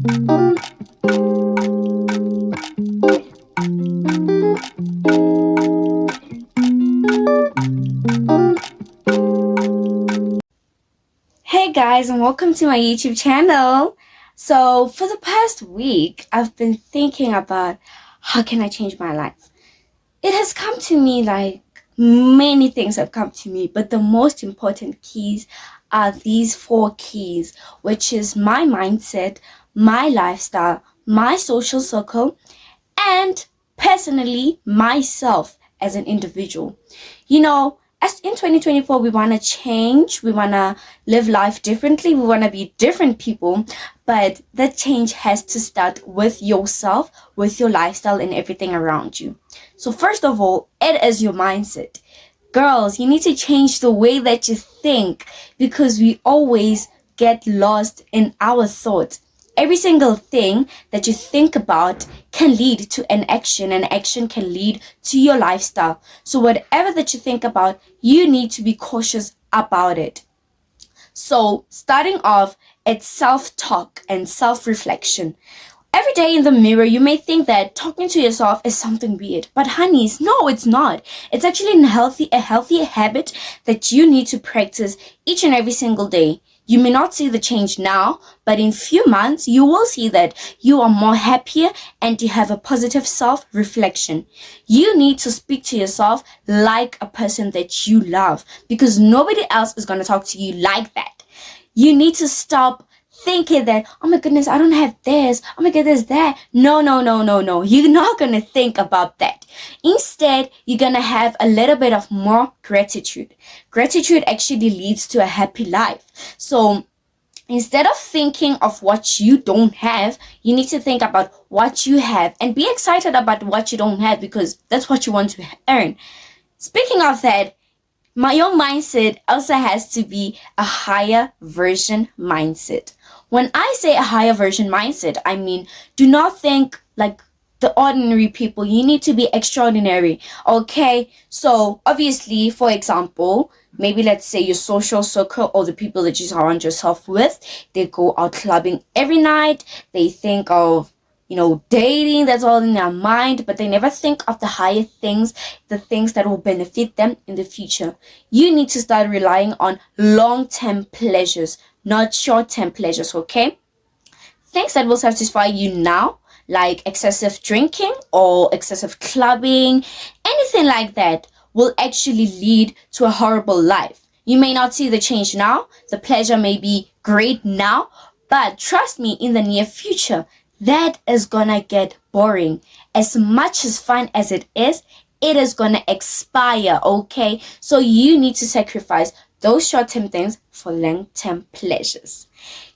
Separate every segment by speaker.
Speaker 1: Hey guys, and welcome to my YouTube channel. So for the past week, I've been thinking about how can I change my life. It has come to me like many things have come to me, but the most important keys are these 4 keys, which is my mindset, my lifestyle, my social circle, and personally myself as an individual. As in 2024, we want to change, we want to live life differently, we want to be different people, but that change has to start with yourself, with your lifestyle, and everything around you. So first of all, it is your mindset. Girls, you need to change the way that you think, because we always get lost in our thoughts. Every single thing that you think about can lead to an action, and action can lead to your lifestyle. So whatever that you think about, you need to be cautious about it. So starting off, it's self-talk and self-reflection. Every day in the mirror, you may think that talking to yourself is something weird, but honeys, no, it's not. It's actually a healthy habit that you need to practice each and every single day. You may not see the change now, but in few months, you will see that you are more happier and you have a positive self-reflection. You need to speak to yourself like a person that you love, because nobody else is going to talk to you like that. You need to stop thinking that, oh my goodness, I don't have this, oh my goodness, that. No. You're not going to think about that. Instead, you're going to have a little bit of more gratitude. Gratitude actually leads to a happy life. So instead of thinking of what you don't have, you need to think about what you have and be excited about what you don't have, because that's what you want to earn. Speaking of that, your mindset also has to be a higher version mindset. When I say a higher version mindset, I mean, do not think like the ordinary people. You need to be extraordinary. Okay, so obviously, for example, maybe let's say your social circle or the people that you surround yourself with, they go out clubbing every night. They think of dating, that's all in their mind, but they never think of the higher things, the things that will benefit them in the future. You need to start relying on long-term pleasures, not short-term pleasures, okay? Things that will satisfy you now, like excessive drinking or excessive clubbing, anything like that will actually lead to a horrible life. You may not see the change now, the pleasure may be great now, but trust me, in the near future, that is gonna get boring. As much as fun as it is gonna expire, okay? So you need to sacrifice those short-term things for long-term pleasures.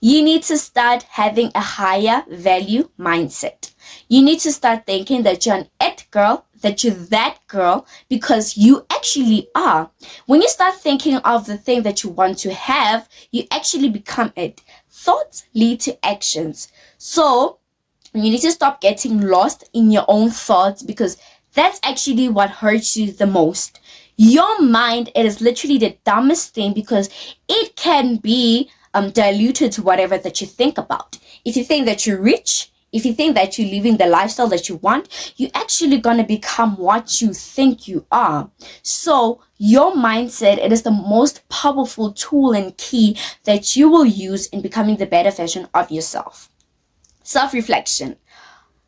Speaker 1: You need to start having a higher value mindset. You need to start thinking that you're an it girl, that you're that girl, because you actually are. When you start thinking of the thing that you want to have, you actually become it. Thoughts lead to actions. So you need to stop getting lost in your own thoughts, because that's actually what hurts you the most. Your mind, it is literally the dumbest thing, because it can be diluted to whatever that you think about. If you think that you're rich, if you think that you're living the lifestyle that you want, you're actually going to become what you think you are. So your mindset, it is the most powerful tool and key that you will use in becoming the better version of yourself. Self-reflection.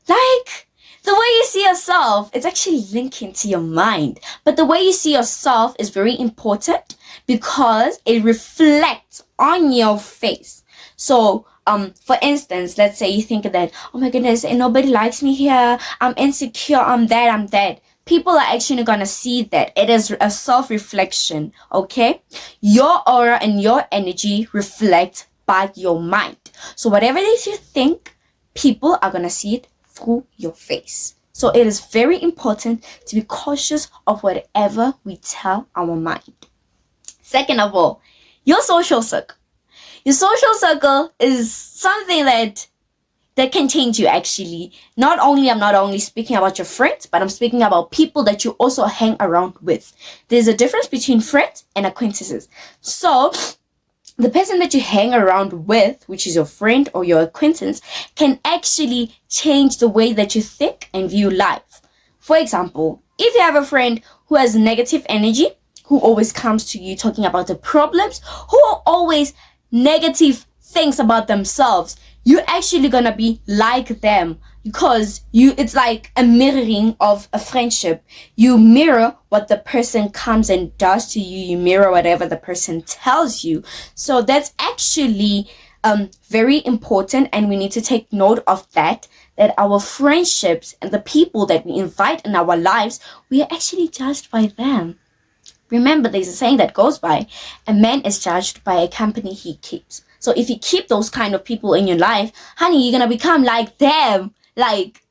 Speaker 1: Like the way you see yourself, it's actually linking to your mind. But the way you see yourself is very important, because it reflects on your face. So, for instance, let's say you think that, oh my goodness, nobody likes me here, I'm insecure, I'm that. People are actually gonna see that. It is a self-reflection, okay? Your aura and your energy reflect by your mind. So whatever it is you think, people are going to see it through your face. So it is very important to be cautious of whatever we tell our mind. Second of all, your social circle. Your social circle is something that can change you actually. I'm not only speaking about your friends, but I'm speaking about people that you also hang around with. There's a difference between friends and acquaintances. So the person that you hang around with, which is your friend or your acquaintance, can actually change the way that you think and view life. For example, if you have a friend who has negative energy, who always comes to you talking about the problems, who are always negative things about themselves, you're actually gonna be like them, because it's like a mirroring of a friendship. You mirror what the person comes and does to you. You mirror whatever the person tells you. So that's actually very important, and we need to take note of that our friendships and the people that we invite in our lives, we are actually judged by them. Remember, there's a saying that goes by, a man is judged by a company he keeps. So if you keep those kind of people in your life, honey, you're gonna become like them. Like,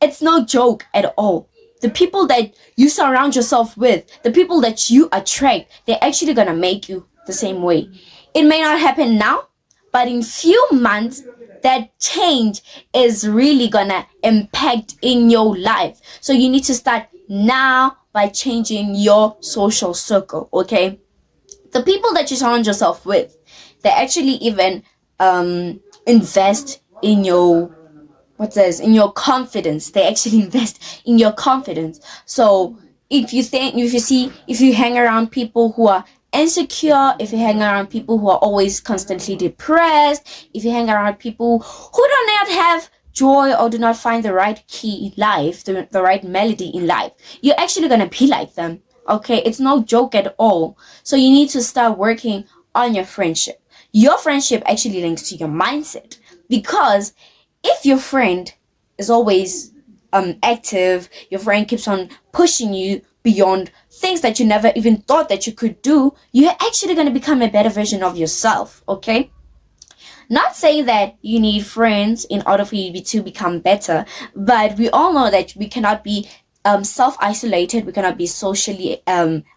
Speaker 1: it's no joke at all. The people that you surround yourself with, the people that you attract, they're actually gonna make you the same way. It may not happen now, but in few months, that change is really gonna impact in your life. So you need to start now by changing your social circle, okay? The people that you surround yourself with, they actually even invest in your in your confidence. They actually invest in your confidence. So if you hang around people who are insecure, if you hang around people who are always constantly depressed, if you hang around people who do not have joy or do not find the right key in life, the right melody in life, you're actually gonna be like them. Okay, it's no joke at all. So you need to start working on your friendship. Your friendship actually links to your mindset, because if your friend is always active, your friend keeps on pushing you beyond things that you never even thought that you could do, you're actually going to become a better version of yourself, okay? Not saying that you need friends in order for you to become better, but we all know that we cannot be self-isolated, we cannot be socially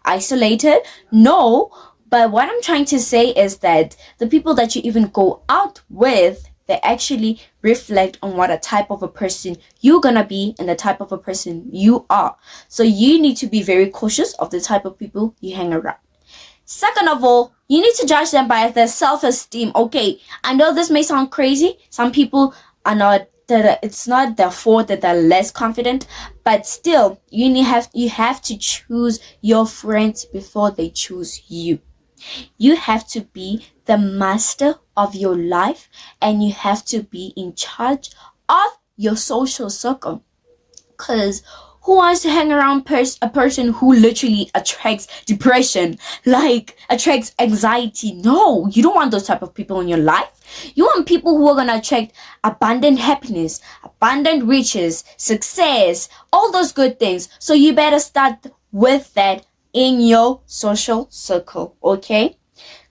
Speaker 1: isolated. No, but what I'm trying to say is that the people that you even go out with, they actually reflect on what a type of a person you're gonna be and the type of a person you are. So you need to be very cautious of the type of people you hang around. Second of all, you need to judge them by their self-esteem. Okay, I know this may sound crazy. Some people are not, it's not their fault that they're less confident, but still, you have to choose your friends before they choose you. You have to be the master of your life, and you have to be in charge of your social circle. Because who wants to hang around a person who literally attracts depression, like attracts anxiety? No, you don't want those type of people in your life. You want people who are going to attract abundant happiness, abundant riches, success, all those good things. So you better start with that in your social circle, okay?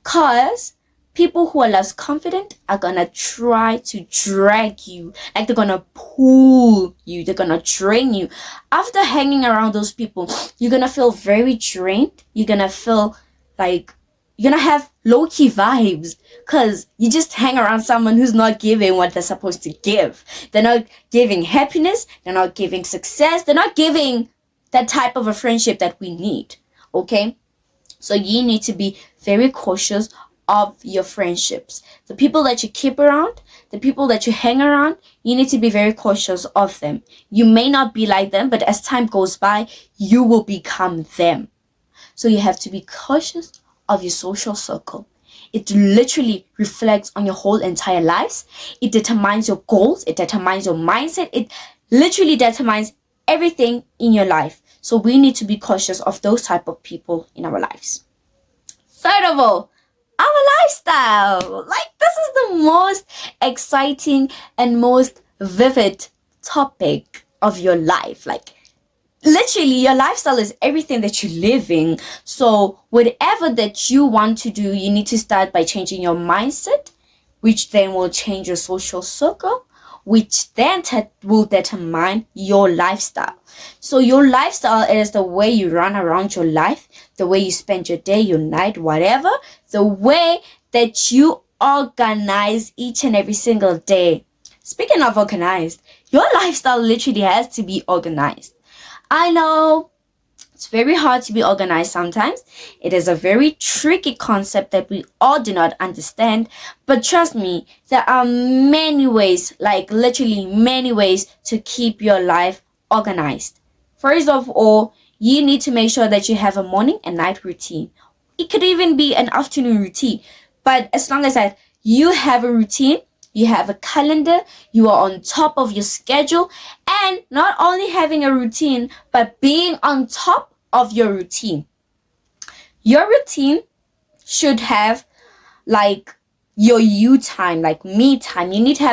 Speaker 1: Because people who are less confident are gonna try to drag you, like they're gonna pull you, they're gonna drain you. After hanging around those people, you're gonna feel very drained. You're gonna feel like you're gonna have low-key vibes, because you just hang around someone who's not giving what they're supposed to give. They're not giving happiness, they're not giving success, they're not giving that type of a friendship that we need. Okay, so you need to be very cautious of your friendships. The people that you keep around, the people that you hang around, you need to be very cautious of them. You may not be like them, but as time goes by, you will become them. So you have to be cautious of your social circle. It literally reflects on your whole entire lives. It determines your goals. It determines your mindset. It literally determines everything in your life. So we need to be cautious of those type of people in our lives. Third of all, our lifestyle. Like, this is the most exciting and most vivid topic of your life. Like, literally, your lifestyle is everything that you're living. So whatever that you want to do, you need to start by changing your mindset, which then will change your social circle, which then will determine your lifestyle. So your lifestyle is the way you run around your life, the way you spend your day, your night, whatever, the way that you organize each and every single day. Speaking of organized, your lifestyle literally has to be organized. I know It's very hard to be organized sometimes. It is a very tricky concept that we all do not understand. But trust me, there are many ways, like literally many ways to keep your life organized. First of all, you need to make sure that you have a morning and night routine. It could even be an afternoon routine. But as long as that you have a routine, you have a calendar, you are on top of your schedule, and not only having a routine, but being on top of your routine. Your routine should have like your you time, like me time. You need to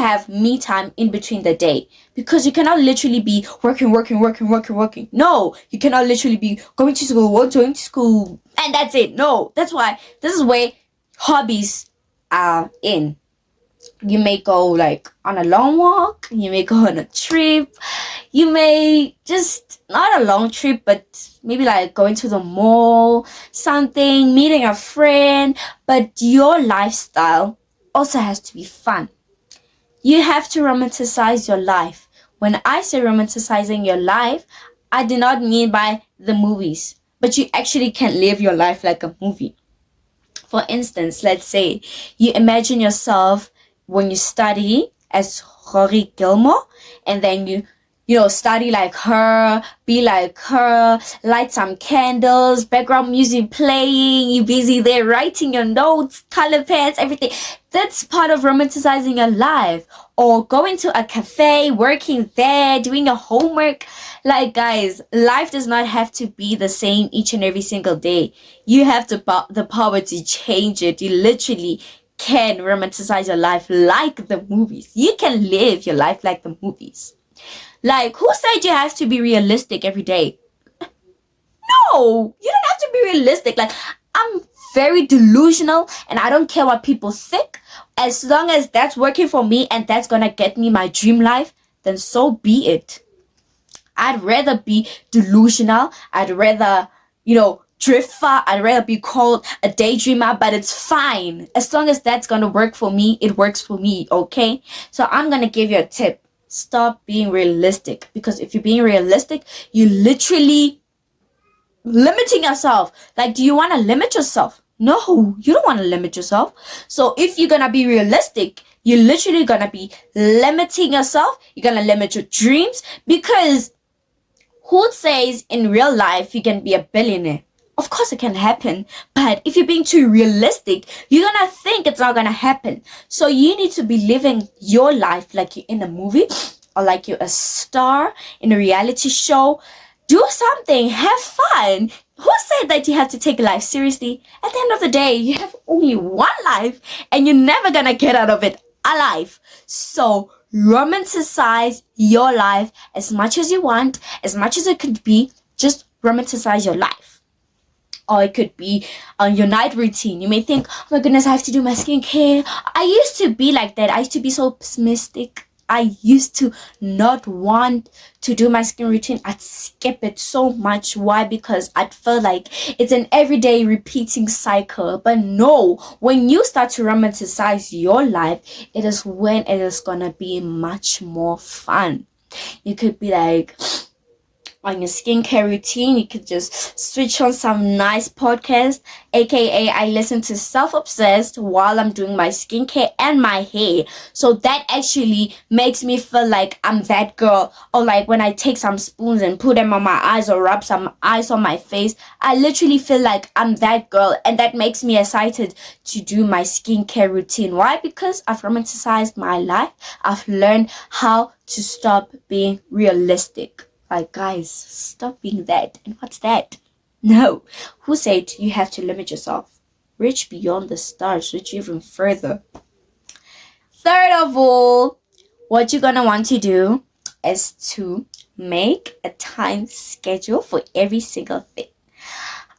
Speaker 1: have me time in between the day, because you cannot literally be working. No, you cannot literally be going to school, and that's it. No, that's why this is where hobbies are in. You may go like on a long walk, you may go on a trip, you may just not a long trip, but maybe like going to the mall, something, meeting a friend. But your lifestyle also has to be fun. You have to romanticize your life. When I say romanticizing your life, I do not mean by the movies, but you actually can live your life like a movie. For instance, let's say you imagine yourself when you study as Rory Gilmore, and then you study like her, be like her, light some candles, background music playing, you busy there writing your notes, color pens, everything. That's part of romanticizing your life. Or going to a cafe, working there, doing your homework. Like, guys, life does not have to be the same each and every single day. You have the power to change it. You literally can romanticize your life like the movies. You can live your life like the movies. Like, who said you have to be realistic every day? No, you don't have to be realistic. Like, I'm very delusional and I don't care what people think. As long as that's working for me and that's gonna get me my dream life, then so be it. I'd rather be delusional. I'd rather, drift far. I'd rather be called a daydreamer, but it's fine. As long as that's gonna work for me, it works for me, okay? So I'm gonna give you a tip. Stop being realistic, because if you're being realistic, you're literally limiting yourself. Like, do you want to limit yourself? No, you don't want to limit yourself. So if you're gonna be realistic, you're literally gonna be limiting yourself. You're gonna limit your dreams, because who says in real life you can be a billionaire? Of course it can happen, but if you're being too realistic, you're gonna think it's not gonna happen. So you need to be living your life like you're in a movie, or like you're a star in a reality show. Do something, have fun. Who said that you have to take life seriously? At the end of the day, you have only one life, and you're never gonna get out of it alive. So romanticize your life as much as you want, as much as it could be. Just romanticize your life. Or it could be on your night routine. You may think, oh my goodness, I have to do my skincare. I used to be like that. I used to be so pessimistic. I used to not want to do my skin routine. I'd skip it so much. Why? Because I'd feel like it's an everyday repeating cycle. But no, when you start to romanticize your life, it is when it is gonna be much more fun. You could be like, on your skincare routine, you could just switch on some nice podcast, aka I listen to Self Obsessed while I'm doing my skincare and my hair. So that actually makes me feel like I'm that girl. Or like when I take some spoons and put them on my eyes or rub some eyes on my face, I literally feel like I'm that girl, and that makes me excited to do my skincare routine. Why? Because I've romanticized my life. I've learned how to stop being realistic. Like, guys, stop being that. And what's that? No. Who said you have to limit yourself? Reach beyond the stars. Reach even further. Third of all, what you're going to want to do is to make a time schedule for every single thing.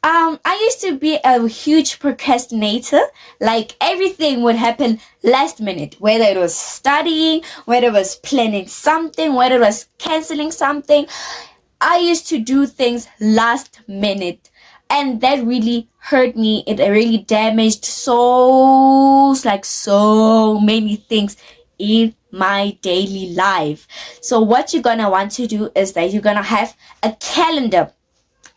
Speaker 1: I used to be a huge procrastinator. Like, everything would happen last minute, whether it was studying, whether it was planning something, whether it was canceling something. I used to do things last minute, and that really hurt me. It really damaged so many things in my daily life. So what you're gonna want to do is that you're gonna have a calendar.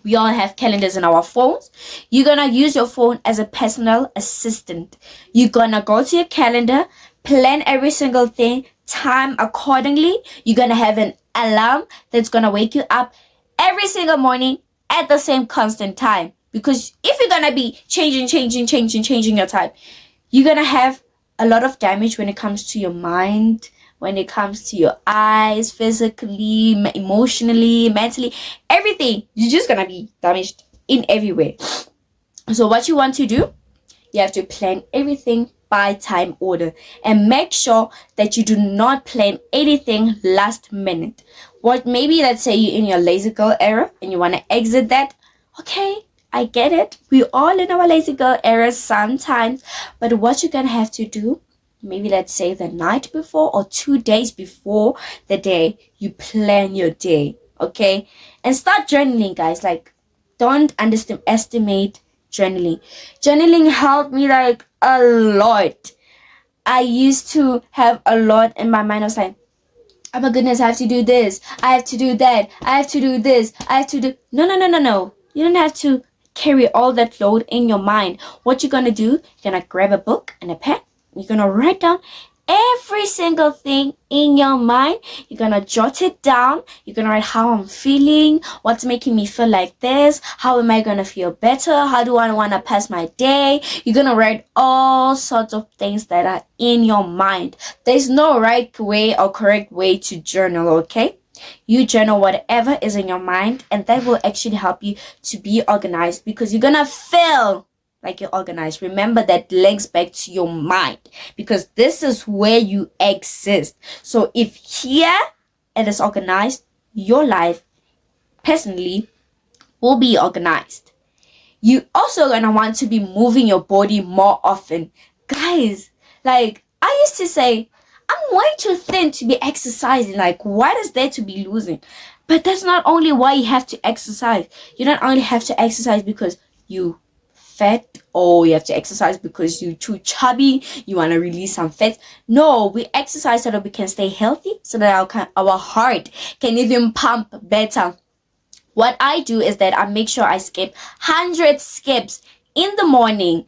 Speaker 1: We all have calendars in our phones. You're gonna use your phone as a personal assistant. You're gonna go to your calendar, plan every single thing, time accordingly. You're gonna have an alarm that's gonna wake you up every single morning at the same constant time. Because if you're gonna be changing your time, you're gonna have a lot of damage when it comes to your mind, when it comes to your eyes, physically, emotionally, mentally, everything. You're just gonna be damaged in every way. So what you want to do, you have to plan everything by time order, and make sure that you do not plan anything last minute. What, maybe let's say you're in your lazy girl era and you want to exit that. Okay, I get it. We all in our lazy girl era sometimes. But what you're gonna have to do, maybe let's say the night before or 2 days before the day, you plan your day. Okay, and start journaling, guys. Like, don't underestimate journaling. Journaling helped me like a lot. I used to have a lot in my mind. I was like, oh my goodness, I have to do this, I have to do that, I have to do this, I have to do. No. You don't have to carry all that load in your mind. What you're gonna do, you're gonna grab a book and a pen. You're gonna write down every single thing in your mind. You're gonna jot it down. You're gonna write how I'm feeling, what's making me feel like this, how am I gonna feel better, how do I want to pass my day. You're gonna write all sorts of things that are in your mind. There's no right way or correct way to journal. Okay, you journal whatever is in your mind, and that will actually help you to be organized, because you're gonna feel like you're organized. Remember, that links back to your mind, because this is where you exist. So if here it is organized, your life personally will be organized. You also gonna want to be moving your body more often. Guys, like, I used to say, I'm way too thin to be exercising. Like, what is there to be losing? But that's not only why you have to exercise. You don't only have to exercise because you fat, or you have to exercise because you're too chubby, you want to release some fat. No, we exercise so that we can stay healthy, so that our heart can even pump better. What I do is that I make sure I skip 100 skips in the morning.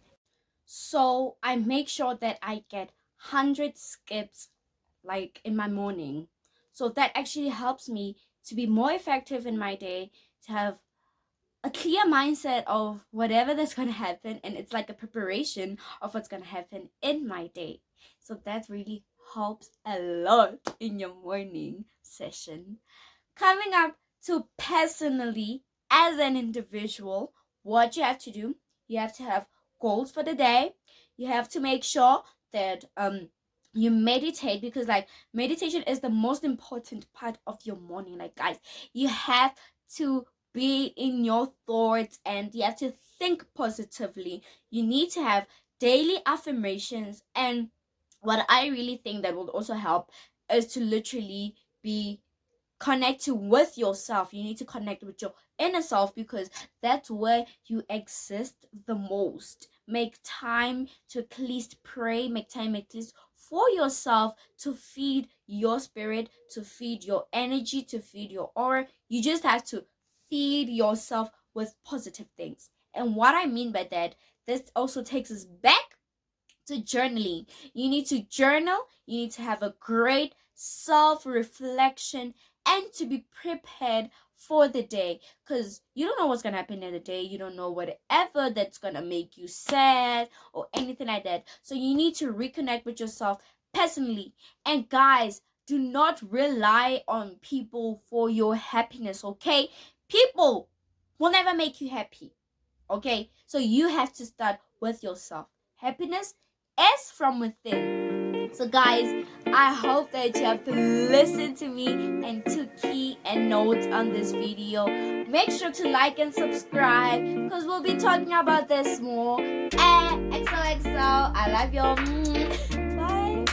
Speaker 1: So I make sure that I get 100 skips like in my morning. So that actually helps me to be more effective in my day, to have a clear mindset of whatever that's going to happen, and it's like a preparation of what's going to happen in my day. So that really helps a lot in your morning session. Coming up to personally, as an individual, what you have to do, you have to have goals for the day. You have to make sure that you meditate, because like meditation is the most important part of your morning. Like, guys, you have to be in your thoughts and you have to think positively. You need to have daily affirmations, and what I really think that will also help is to literally be connecting with yourself. You need to connect with your inner self, because that's where you exist the most. Make time to at least pray, make time at least for yourself, to feed your spirit, to feed your energy, to feed your aura. You just have to feed yourself with positive things. And what I mean by that, this also takes us back to journaling. You need to journal, you need to have a great self-reflection, and to be prepared for the day, because you don't know what's gonna happen in the day. You don't know whatever that's gonna make you sad or anything like that. So you need to reconnect with yourself personally. And guys, do not rely on people for your happiness. Okay, people will never make you happy. Okay, so you have to start with yourself. Happiness is from within. So guys, I hope that you have listened to me and took key and notes on this video. Make sure to like and subscribe, because we'll be talking about this more. And XOXO, I love you. Bye.